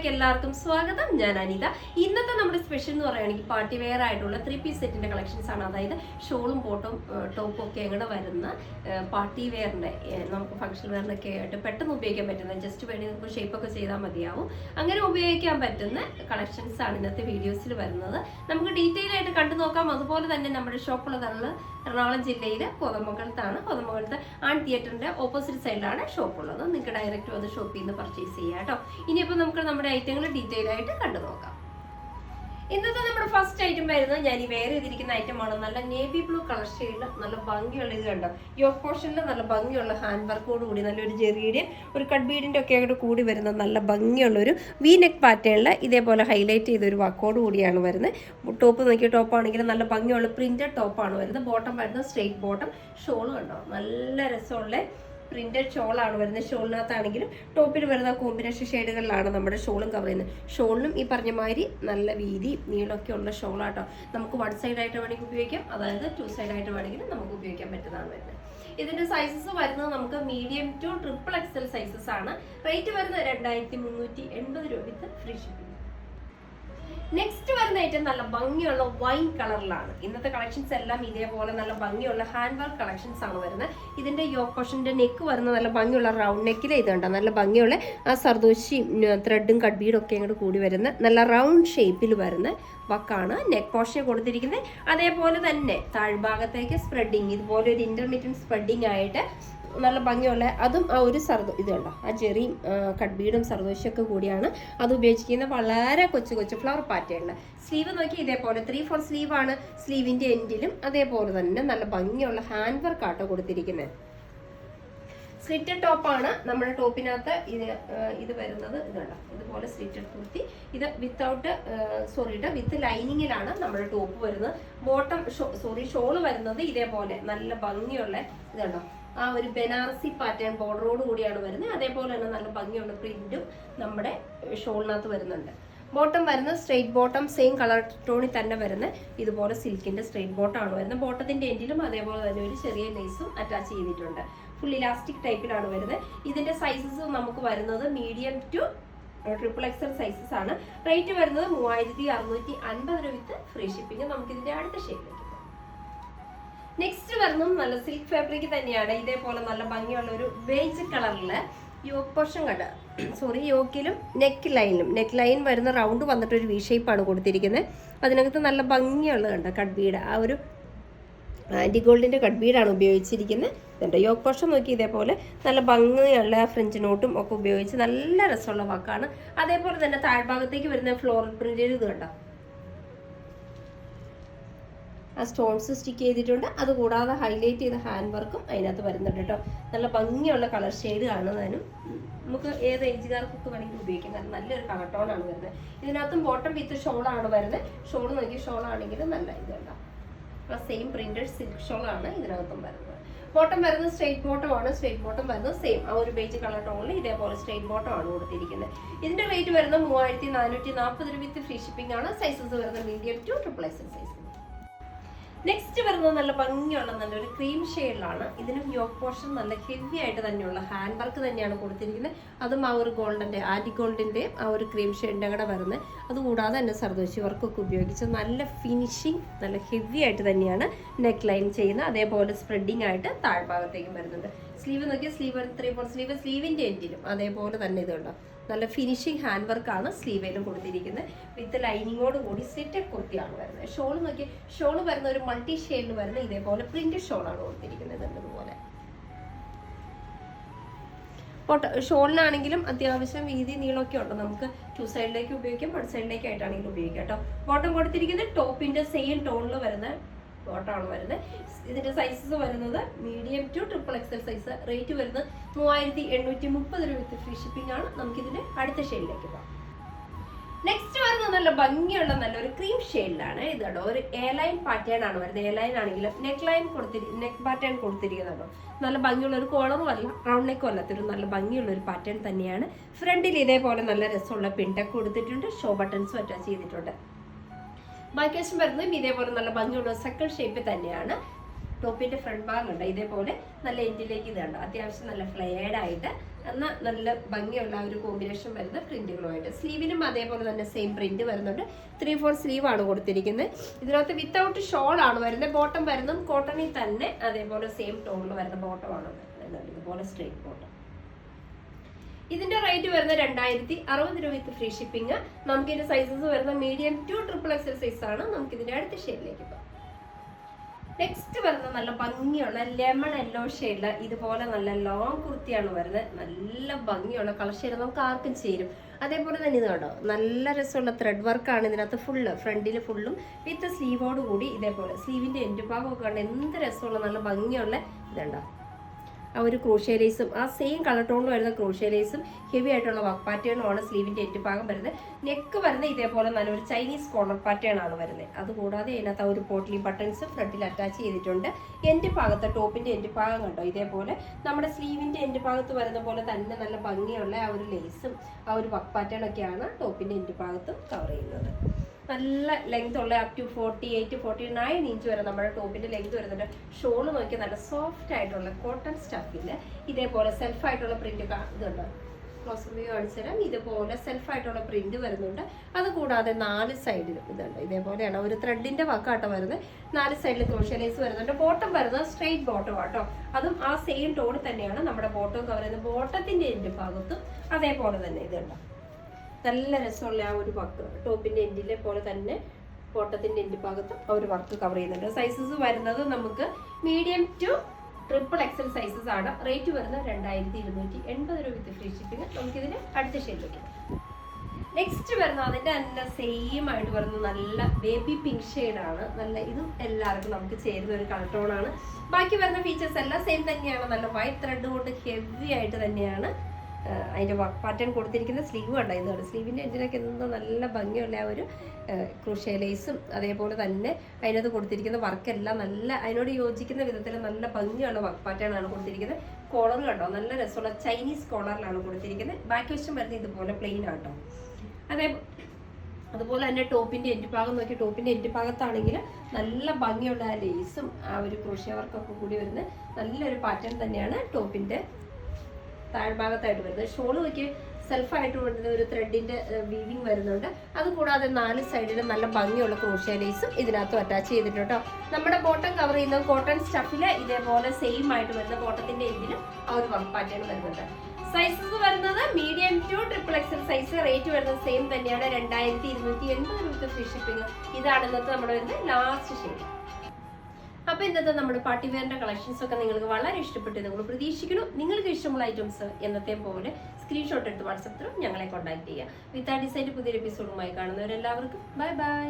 എല്ലാവർക്കും സ്വാഗതം. ഞാൻ അനിത. ഇന്നത്തെ നമ്മുടെ സ്പെഷ്യൽ എന്ന് പറയുകയാണെങ്കിൽ പാർട്ടി വെയർ ആയിട്ടുള്ള 3 പീസ് സെറ്റിന്റെ കളക്ഷൻസ് ആണ്. അതായത് ഷോളും ബോട്ടും ടോപ്പും ഒക്കെ അങ്ങനെ വരുന്ന പാർട്ടി വെയറിന്റെ നമുക്ക് ഫംഗ്ഷൻ വെയറിനൊക്കെ ആയിട്ട് പെട്ടെന്ന് ഉപയോഗിക്കാൻ പറ്റുന്ന, ജസ്റ്റ് വേണ്ടി നമുക്ക് ഷേപ്പ് ഒക്കെ ചെയ്താൽ മതിയാവും, അങ്ങനെ ഉപയോഗിക്കാൻ പറ്റുന്ന കളക്ഷൻസ് ആണ് ഇന്നത്തെ വീഡിയോസിൽ വരുന്നത്. നമുക്ക് ഡീറ്റെയിൽ ആയിട്ട് കണ്ടു നോക്കാം. അതുപോലെ തന്നെ നമ്മുടെ ഷോപ്പുള്ളതാണ് എറണാകുളം ജില്ലയിൽ കോതമംഗലത്താണ്. കോതമംഗലത്ത് ആൺ തിയേറ്ററിന്റെ ഓപ്പോസിറ്റ് സൈഡിലാണ് ഷോപ്പ് ഉള്ളത്. നിങ്ങൾക്ക് ഡയറക്റ്റ് വന്ന് ഷോപ്പിൽ നിന്ന് പർച്ചേസ് ചെയ്യാം കേട്ടോ. ഇനിയിപ്പോൾ നമുക്ക് നമ്മുടെ ഐറ്റങ്ങൾ ഡീറ്റെയിൽ ആയിട്ട് കണ്ടു നോക്കാം. ഇന്നത്തെ നമ്മുടെ ഫസ്റ്റ് ഐറ്റം വരുന്നത് ഞാൻ ഈ വെയർ ചെയ്തിരിക്കുന്ന ഐറ്റമാണ്. നല്ല നേവി ബ്ലൂ കളർ ഷെയ്ഡിൽ നല്ല ഭംഗിയുള്ള ഇത് കണ്ടോ, യോക്ക് പോർഷനിൽ നല്ല ഭംഗിയുള്ള ഹാൻഡ് വർക്കോട് കൂടി നല്ലൊരു ജെറിയുടെ ഒരു കട്ട് ബീഡിന്റെ ഒക്കെ ആയിട്ട് കൂടി വരുന്ന നല്ല ഭംഗിയുള്ള ഒരു വി നെക്ക് പാറ്റേണിൽ ഇതേപോലെ ഹൈലൈറ്റ് ചെയ്ത ഒരു വർക്കോട് കൂടിയാണ് വരുന്നത്. ടോപ്പ് നോക്കിയ ടോപ്പാണെങ്കിൽ നല്ല ഭംഗിയുള്ള പ്രിന്റഡ് ടോപ്പാണ് വരുന്നത്. ബോട്ടം വരുന്നത് സ്ട്രെയിറ്റ് ബോട്ടം. ഷോള് കണ്ടോ, നല്ല രസമുള്ള പ്രിന്റഡ് ഷോളാണ് വരുന്നത്. ഷോളിനകത്താണെങ്കിലും ടോപ്പിൽ വരുന്ന കോമ്പിനേഷൻ ഷെയ്ഡുകളിലാണ് നമ്മുടെ ഷോളും കവർ ചെയ്യുന്നത്. ഷോളിനും ഈ പറഞ്ഞ മാതിരി നല്ല വീതി നീളമൊക്കെ ഉള്ള ഷോളാട്ടോ. നമുക്ക് 1 സൈഡായിട്ട് വേണമെങ്കിൽ ഉപയോഗിക്കാം, അതായത് 2 സൈഡായിട്ട് വേണമെങ്കിൽ നമുക്ക് ഉപയോഗിക്കാൻ പറ്റുന്നതാണ് വരുന്നത്. ഇതിന്റെ സൈസസ് വരുന്നത് നമുക്ക് മീഡിയം ടു XXL സൈസസ് ആണ്. റേറ്റ് വരുന്നത് 2380 രൂപ വിത്ത് ഫ്രീ ഷിപ്പിംഗ്. നെക്സ്റ്റ് വരുന്ന ഐറ്റം നല്ല ഭംഗിയുള്ള വൈൻ കളറിലാണ്. ഇന്നത്തെ കളക്ഷൻസ് എല്ലാം ഇതേപോലെ നല്ല ഭംഗിയുള്ള ഹാൻഡ് വർക്ക് കളക്ഷൻസ് ആണ് വരുന്നത്. ഇതിന്റെ യോക്ക് പോർഷന്റെ നെക്ക് വരുന്ന നല്ല ഭംഗിയുള്ള റൗണ്ട് നെക്കിൽ ഇതുണ്ട്. നല്ല ഭംഗിയുള്ള ആ സർദോശിയും ത്രെഡും കട്ബീഡും ഒക്കെ അങ്ങോട്ട് കൂടി വരുന്ന നല്ല റൗണ്ട് ഷേപ്പിൽ വരുന്ന വക്കാണ് നെക്ക് പോർഷൻ കൊടുത്തിരിക്കുന്നത്. അതേപോലെ തന്നെ താഴ്ഭാഗത്തേക്ക് സ്പ്രെഡിങ്, ഇതുപോലെ ഒരു ഇന്റർമീഡിയറ്റ് സ്പ്രെഡിങ് ആയിട്ട് നല്ല ഭംഗിയുള്ള അതും ആ ഒരു ഇത് കണ്ടോ, ആ ചെറിയും കട്ബീഡും സർദോശിയൊക്കെ കൂടിയാണ് അത് ഉപയോഗിച്ചിരിക്കുന്ന. വളരെ കൊച്ചു കൊച്ചു ഫ്ലവർ പാറ്റേണിൽ സ്ലീവ് നോക്കി ഇതേപോലെ 3/4 സ്ലീവ് ആണ്. സ്ലീവിന്റെ എൻഡിലും അതേപോലെ തന്നെ നല്ല ഭംഗിയുള്ള ഹാൻഡ് വർക്ക് ആട്ടോ കൊടുത്തിരിക്കുന്നത്. സ്ലിറ്റഡ് ടോപ്പാണ് നമ്മുടെ ടോപ്പിനകത്ത് ഇത് വരുന്നത്. ഇതുണ്ടോ, ഇതുപോലെ സ്ലിറ്റഡ് കുർത്തി. ഇത് വിത്ത് ലൈനിങ്ങിലാണ് നമ്മുടെ ടോപ്പ് വരുന്നത്. ബോട്ടം ഷോള് വരുന്നത് ഇതേപോലെ നല്ല ഭംഗിയുള്ള ഇതുണ്ടോ, ആ ഒരു ബനാറസി പാറ്റേൺ ബോർഡറോട് കൂടിയാണ് വരുന്നത്. അതേപോലെ തന്നെ നല്ല ഭംഗിയുള്ള പ്രിന്റും നമ്മുടെ ഷോളിനകത്ത് വരുന്നുണ്ട്. ബോട്ടം വരുന്നത് സ്ട്രെയിറ്റ് ബോട്ടം, സെയിം കളർ ടോണിൽ തന്നെ വരുന്ന ഇതുപോലെ സിൽക്കിന്റെ സ്ട്രെയിറ്റ് ബോട്ടം ആണ് വരുന്നത്. ബോട്ടത്തിന്റെ എൻഡിലും അതേപോലെ തന്നെ ഒരു ചെറിയ ലേസും അറ്റാച്ച് ചെയ്തിട്ടുണ്ട്. ഫുൾ ഇലാസ്റ്റിക് ടൈപ്പിലാണ് വരുന്നത്. ഇതിന്റെ സൈസസ് നമുക്ക് വരുന്നത് മീഡിയം ടു XXL സൈസസ് ആണ്. റേറ്റ് വരുന്നത് 3650 രൂപ വിത്ത് ഫ്രീ ഷിപ്പിംഗ്. നമുക്ക് ഇതിന്റെ അടുത്ത ഷേപ്പിലേക്ക്. നെക്സ്റ്റ് വരുന്നത് നല്ല സിൽക്ക് ഫാബ്രിക് തന്നെയാണ്. ഇതേപോലെ നല്ല ഭംഗിയുള്ള ഒരു ബേജ് കളറില് യോക്ക് പോർഷൻ യോക്കിലും നെക്ക് ലൈൻ വരുന്ന റൗണ്ട് വന്നിട്ട് ഒരു വി ഷേപ്പാണ് കൊടുത്തിരിക്കുന്നത്. അതിനകത്ത് നല്ല ഭംഗിയുള്ള കണ്ട കട്ട് ബീഡ്, ആ ഒരു ആൻറ്റി ഗോൾഡിന്റെ കട്ട് ബീഡാണ് ഉപയോഗിച്ചിരിക്കുന്നത്. ഇതുണ്ട് യോക്ക് പോർഷൻ നോക്കി ഇതേപോലെ നല്ല ഭംഗിയുള്ള ഫ്രഞ്ച് നോട്ടും ഒക്കെ ഉപയോഗിച്ച് നല്ല രസമുള്ള വാക്കാണ്. അതേപോലെ തന്നെ താഴ്ഭാഗത്തേക്ക് വരുന്ന ഫ്ലോറൽ പ്രിന്റിൽ ഇത് കണ്ടോ, ആ സ്റ്റോൺസ് സ്റ്റിക്ക് ചെയ്തിട്ടുണ്ട്. അതുകൂടാതെ ഹൈലൈറ്റ് ചെയ്ത ഹാൻഡ് വർക്കും അതിനകത്ത് വരുന്നുണ്ട് കേട്ടോ. നല്ല ഭംഗിയുള്ള കളർ ഷെയ്ഡ് കാണുന്നതിനും നമുക്ക് ഏത് ഏജുകാർക്കൊക്കെ വേണമെങ്കിൽ ഉപയോഗിക്കാം. കാരണം നല്ലൊരു കളർ ടോൺ ആണ് വരുന്നത്. ഇതിനകത്തും ബോട്ടം വിത്ത് ഷോളാണ് വരുന്നത്. ഷോൾ നോക്കി ഷോളാണെങ്കിൽ നല്ല ഇതുണ്ടാവും. സെയിം പ്രിന്റഡ് സിൽക്ക് ഷോളാണ് ഇതിനകത്തും വരുന്നത്. ബോട്ടം വരുന്നത് സ്ട്രെയിറ്റ് ബോട്ടം ആണ്. സ്ട്രെയിറ്റ് ബോട്ടം വരുന്നത് സെയിം ആ ഒരു ബേജ് കളർ ടോണിൽ ഇതേപോലെ സ്ട്രെയിറ്റ് ബോട്ടം ആണ് കൊടുത്തിരിക്കുന്നത്. ഇതിന്റെ റേറ്റ് വരുന്നത് 3440 രൂപ വിത്ത് ഫ്രീ ഷിപ്പിംഗ് ആണ്. സൈസസ് വരുന്നത് medium to XXL size. Next വരുന്നത് നല്ല ഭംഗിയുള്ള നല്ലൊരു ക്രീം ഷെയ്ഡിലാണ്. ഇതിനും യോക്ക് പോർഷൻ നല്ല ഹെവി ആയിട്ട് തന്നെയുള്ള ഹാൻഡ് വർക്ക് തന്നെയാണ് കൊടുത്തിരിക്കുന്നത്. അതും ആ ഒരു ഗോൾഡിന്റെ ആന്റി ഗോൾഡിന്റെ ആ ഒരു ക്രീം ഷെയ്ഡിന്റെ കൂടെ വരുന്നത്. അതുകൂടാതെ തന്നെ സർദോശി വർക്കൊക്കെ ഉപയോഗിച്ച് നല്ല ഫിനിഷിങ്, നല്ല ഹെവി ആയിട്ട് തന്നെയാണ് നെക്ക് ലൈൻ ചെയ്യുന്നത്. അതേപോലെ സ്പ്രെഡിങ് ആയിട്ട് താഴ്ഭാഗത്തേക്കും വരുന്നുണ്ട്. സ്ലീവ് നോക്കിയാൽ സ്ലീവ് 3/4 സ്ലീവ്, സ്ലീവിന്റെ എൻഡിലും അതേപോലെ തന്നെ ഇതുണ്ടോ, നല്ല ഫിനിഷിംഗ് ഹാൻഡ് വർക്കാണ് സ്ലീവിലും കൊടുത്തിരിക്കുന്നത്. വിത്ത് ലൈനിങ്ങോട് കൂടി സ്ലിറ്റഡ് കുർത്തിയാണ് വരുന്നത്. ഷോള് നോക്കി ഷോള് വരുന്ന ഒരു മൾട്ടി ഷെയ്ഡിൽ വരുന്ന ഇതേപോലെ പ്രിന്റഡ് ഷോളാണ് കൊടുത്തിരിക്കുന്നത്. ഇതുപോലെ ഷോളിനാണെങ്കിലും അത്യാവശ്യം വീതി നീളമൊക്കെ ഉണ്ട്. നമുക്ക് 2 സൈഡിലേക്ക് ഉപയോഗിക്കാം, 1 സൈഡിലേക്ക് ആയിട്ടാണെങ്കിലും ഉപയോഗിക്കാം കേട്ടോ. ബോട്ടം കൊടുത്തിരിക്കുന്നത് ടോപ്പിന്റെ സെയിം ടോണിൽ വരുന്ന ബോട്ടമാണ് വരുന്നത്. ഇതിന്റെ സൈസസ് വരുന്നത് medium to XXL size. Rate വരുന്നത് 3830 രൂപ വിത്ത് ഫ്രീ ഷിപ്പിംഗ് ആണ്. നമുക്കിതിന്റെ അടുത്ത ഷെയ്ഡിലേക്ക് പോകാം. നെക്സ്റ്റ് വരുന്നത് നല്ല ഭംഗിയുള്ള നല്ലൊരു ക്രീം ഷെയ്ഡിലാണ്. ഇത് കേട്ടോ, ഒരു എയർലൈൻ പാറ്റേൺ ആണ് വരുന്നത്. എയർലൈൻ ആണെങ്കിലും നെക്ക് പാറ്റേൺ കൊടുത്തിരിക്കുന്നതോ നല്ല ഭംഗിയുള്ള ഒരു കോളറും അല്ല റൗണ്ട് നെക്കും അല്ലാത്തൊരു നല്ല ഭംഗിയുള്ള ഒരു പാറ്റേൺ തന്നെയാണ്. ഫ്രണ്ടിൽ ഇതേപോലെ നല്ല രസമുള്ള പിൻടെക്ക് കൊടുത്തിട്ടുണ്ട്. ഷോ ബട്ടൺസും അറ്റാച്ച് ചെയ്തിട്ടുണ്ട്. ബാക്കി വശം വരുന്നതും ഇതേപോലെ നല്ല ഭംഗിയുള്ള സർക്കിൾ ഷേപ്പ് തന്നെയാണ്. ടോപ്പിന്റെ ഫ്രണ്ട് ഭാഗം ഉണ്ട് ഇതേപോലെ നല്ല എൻഡിലേക്ക് ഇത് കണ്ടോ, അത്യാവശ്യം നല്ല ഫ്ലെയർഡ് ആയിട്ട് എന്നാൽ നല്ല ഭംഗിയുള്ള ഒരു കോമ്പിനേഷൻ വരുന്ന പ്രിന്റുകളുമായിട്ട്. സ്ലീവിനും അതേപോലെ തന്നെ സെയിം പ്രിന്റ് വരുന്നുണ്ട്. 3/4 സ്ലീവ് ആണ് കൊടുത്തിരിക്കുന്നത്. ഇതിനകത്ത് വിത്തൗട്ട് ഷോൾ ആണ് വരുന്നത്. ബോട്ടം വരുന്നതും കോട്ടണിൽ തന്നെ അതേപോലെ സെയിം ടോണിൽ വരുന്ന ബോട്ടം ആണ് വരുന്നത്. ഇതുപോലെ സ്ട്രെയിറ്റ് ബോട്ടം. ഇതിന്റെ റേറ്റ് വരുന്നത് 2060 രൂപ വിത്ത് ഫ്രീ ഷിപ്പിംഗ്. നമുക്ക് ഇതിന്റെ സൈസസ് വരുന്ന മീഡിയം ടു XXL സൈസ് ആണ്. നമുക്ക് ഇതിന്റെ അടുത്ത ഷെയ്ഡിലേക്ക് പോകാം. നെക്സ്റ്റ് വരുന്നത് നല്ല ഭംഗിയുള്ള ലെമൺ യെല്ലോ ഷെയ്ഡില് ഇതുപോലെ നല്ല ലോങ് കുർത്തിയാണ് വരുന്നത്. നല്ല ഭംഗിയുള്ള കളർ ഷെയ്ഡ്, നമുക്ക് ആർക്കും ചേരും. അതേപോലെ തന്നെ ഇത് കണ്ടോ, നല്ല രസമുള്ള ത്രെഡ് വർക്കാണ് ഇതിനകത്ത് ഫുള്ള്, ഫ്രണ്ടിൽ ഫുള്ളും വിത്ത് സ്ലീവോട് കൂടി ഇതേപോലെ സ്ലീവിന്റെ എൻഡ് ഭാഗമൊക്കെ കണ്ട് എന്ത് രസമുള്ള നല്ല ഭംഗിയുള്ള ഇതുണ്ടോ ആ ഒരു ക്രോഷ്യേലേസും ആ സെയിം കളർ ടോണിൽ വരുന്ന ക്രോഷ്യേലേസും ഹെവി ആയിട്ടുള്ള വർക്ക് പാറ്റേണുമാണ് സ്ലീവിന്റെ എൻഡ് ഭാഗം വരുന്നത്. നെക്ക് വരുന്നത് ഇതേപോലെ നല്ലൊരു ചൈനീസ് കോർണർ പാറ്റേൺ ആണ് വരുന്നത്. അതുകൂടാതെ അതിനകത്ത് ആ ഒരു പോട്ട്ലി ബട്ടൺസ് ഫ്രണ്ടിൽ അറ്റാച്ച് ചെയ്തിട്ടുണ്ട്. എൻഡ് ഭാഗത്ത് ടോപ്പിന്റെ എൻഡ് ഭാഗം കണ്ടോ, ഇതേപോലെ നമ്മുടെ സ്ലീവിന്റെ എൻഡ് ഭാഗത്ത് വരുന്ന പോലെ തന്നെ നല്ല ഭംഗിയുള്ള ആ ഒരു ലേസും ആ ഒരു വർക്ക് പാറ്റേൺ ഒക്കെയാണ് ടോപ്പിന്റെ എൻഡ് ഭാഗത്തും കവർ ചെയ്യുന്നത്. നല്ല ലെങ്ത് ഉള്ള അപ് ടു 48-49 ഇഞ്ച് വരെ നമ്മുടെ ടോപ്പിന്റെ ലെങ്ത് വരുന്നുണ്ട്. ഷോള് നോക്കിയാൽ നല്ല സോഫ്റ്റ് ആയിട്ടുള്ള കോട്ടൺ സ്റ്റഫില് ഇതേപോലെ സെൽഫ് ആയിട്ടുള്ള പ്രിന്റ് ഇതുണ്ട്. ക്ലോസ് വ്യൂ കാണിച്ചു തരാം. ഇതുപോലെ സെൽഫ് ആയിട്ടുള്ള പ്രിന്റ് വരുന്നുണ്ട്. അതുകൂടാതെ 4 സൈഡിലും ഇതുണ്ട് ഇതേപോലെയാണ് ഒരു ത്രെഡിന്റെ വക്കാട്ടോ വരുന്നത്. 4 സൈഡിൽ ക്രോഷ്യേലേസ് വരുന്നുണ്ട്. ബോട്ടം വരുന്നത് സ്ട്രെയിറ്റ് ബോട്ടം ആട്ടോ. അതും ആ സെയിം ടോണിൽ തന്നെയാണ് നമ്മുടെ ബോട്ടം കവർ ചെയ്യുന്നത്. ബോട്ടത്തിന്റെ എൻഡ് ഭാഗത്തും അതേപോലെ തന്നെ ഇതുണ്ട്. നല്ല രസമുള്ള ആ ഒരു വർക്ക് ടോപ്പിന്റെ എൻഡിലെ പോലെ തന്നെ ബോട്ടത്തിന്റെ എൻഡ് ഭാഗത്ത് ആ ഒരു വർക്ക് കവർ ചെയ്യുന്നുണ്ട്. സൈസസ് വരുന്നത് നമുക്ക് മീഡിയം ടു XXL സൈസസ് ആണ്. റേറ്റ് വരുന്നത് 2280 രൂപ വിത്ത് ഫ്രീ ഷിപ്പിംഗ്. നമുക്കിതിന് അടുത്ത ഷെയ്ഡിലേക്ക്. നെക്സ്റ്റ് വരുന്നത് അതിന്റെ തന്നെ സെയിം ആയിട്ട് വരുന്നത് നല്ല ബേബി പിങ്ക് ഷെയ്ഡാണ്. നല്ല ഇതും എല്ലാവർക്കും നമുക്ക് ചേരുന്ന ഒരു കളർ ടോണാണ്. ബാക്കി വരുന്ന ഫീച്ചേഴ്സ് എല്ലാം സെയിം തന്നെയാണ്. നല്ല വൈറ്റ് ത്രെഡ് കൊണ്ട് ഹെവി ആയിട്ട് തന്നെയാണ് അതിൻ്റെ വർക്ക് പാറ്റേൺ കൊടുത്തിരിക്കുന്ന. സ്ലീവ് കണ്ട ഇതാണ് സ്ലീവിൻ്റെ എൻഡിനൊക്കെ എന്തോ നല്ല ഭംഗിയുള്ള ആ ഒരു ക്രോഷ്യേലേസും അതേപോലെ തന്നെ അതിനകത്ത് കൊടുത്തിരിക്കുന്ന വർക്കെല്ലാം നല്ല അതിനോട് യോജിക്കുന്ന വിധത്തിൽ നല്ല ഭംഗിയുള്ള വർക്ക് പാറ്റേൺ ആണ് കൊടുത്തിരിക്കുന്നത്. കോളർ കണ്ടോ, നല്ല രസമുള്ള ചൈനീസ് കോളറിലാണ് കൊടുത്തിരിക്കുന്നത്. ബാക്ക് വശം വരുന്നത് ഇതുപോലെ പ്ലെയിൻ ആട്ടോ. അതുപോലെ തന്നെ ടോപ്പിന്റെ എൻഡ് ഭാഗം നോക്കി, ടോപ്പിന്റെ എൻഡ് ഭാഗത്താണെങ്കിൽ നല്ല ഭംഗിയുള്ള ആ ലേസും ആ ഒരു ക്രോഷ്യ വർക്കൊക്കെ കൂടി വരുന്ന നല്ലൊരു പാറ്റേൺ തന്നെയാണ് ടോപ്പിന്റെ താഴ്ഭാഗത്തായിട്ട് വരുന്നത്. ഷോള് നോക്കി സെൽഫായിട്ട് വരുന്ന ഒരു ത്രെഡിന്റെ വീവിങ് വരുന്നുണ്ട്. അതുകൂടാതെ 4 സൈഡിലും നല്ല ഭംഗിയുള്ള ക്രോഷ്യേലേസും ഇതിനകത്തും അറ്റാച്ച് ചെയ്തിട്ടുണ്ട് കേട്ടോ. നമ്മുടെ ബോട്ടം കവർ ചെയ്യുന്ന കോട്ടൺ സ്റ്റഫില് ഇതേപോലെ സെയിം ആയിട്ട് വരുന്ന ബോട്ടത്തിന്റെ എൻഡിലും ആ ഒരു വർക്ക് പാറ്റേൺ വരുന്നുണ്ട്. സൈസസ് വരുന്നത് medium to XXL size. Rate വരുന്നത് സെയിം തന്നെയാണ്. 2280 രൂപ ഫ്രീ ഷിപ്പിംഗ്. ഇതാണ് ഇന്നത്തെ നമ്മുടെ വരുന്നത് ലാസ്റ്റ് ഷെയ്ഡ്. അപ്പൊ ഇന്നത്തെ നമ്മുടെ പാർട്ടി വെയറിന്റെ കളക്ഷൻസ് ഒക്കെ നിങ്ങൾക്ക് വളരെ ഇഷ്ടപ്പെട്ടു നിങ്ങൾ പ്രതീക്ഷിക്കുന്നു. നിങ്ങൾക്ക് ഇഷ്ടമുള്ള ഐറ്റംസ് എന്നത്തെ പോലെ സ്ക്രീൻഷോട്ട് എടുത്ത് വാട്സപ്പ് ത്രൂ ഞങ്ങളെ കോൺടാക്ട് ചെയ്യുക. വിത്ത് ആ ഡിസൈൻ്റെ പുതിയൊരു എപ്പിസോഡുമായി കാണുന്നവരെല്ലാവർക്കും ബൈ ബൈ.